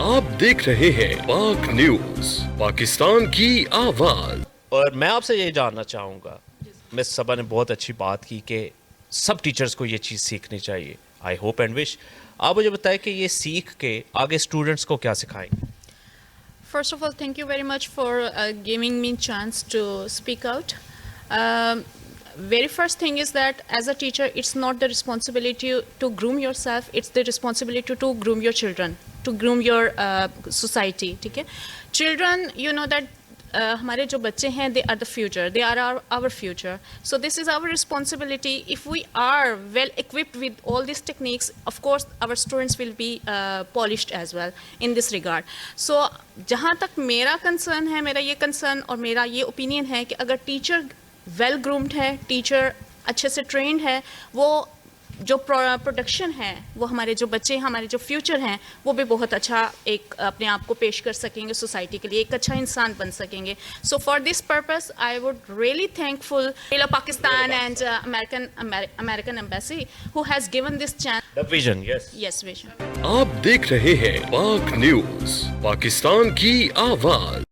आप देख रहे हैं पाक न्यूज, पाकिस्तान की आवाज। और मैं आपसे ये जानना चाहूँगा, मिस सबा ने बहुत अच्छी बात की कि सब टीचर्स को ये चीज़ सीखनी चाहिए। आई होप एंड विश आप मुझे बताएं कि ये सीख के आगे स्टूडेंट्स को क्या सिखाएंगे। First of all, thank you very much for giving me chance to speak out. Very first thing is that as a teacher, it's not the responsibility to groom yourself, it's the responsibility to groom your children, to groom your society. ठीक है? Children, you know that हमारे जो बच्चे हैं, they are the future, they are our future. So this is our responsibility. If we are well equipped with all these techniques, of course our students will be polished as well in this regard. So जहाँ तक मेरा concern है, मेरा ये concern और मेरा ये opinion है कि अगर टीचर वेल ग्रूम्ड है, टीचर अच्छे से ट्रेंड है, वो जो प्रोडक्शन है, वो हमारे जो बच्चे, हमारे जो फ्यूचर हैं, वो भी बहुत अच्छा एक अपने आप को पेश कर सकेंगे सोसाइटी के लिए, एक अच्छा इंसान बन सकेंगे. So for this purpose I would really thankful Pakistan and American embassy who has given this chance. The vision, yes vision. आप देख रहे हैं पाक न्यूज, पाकिस्तान की आवाज।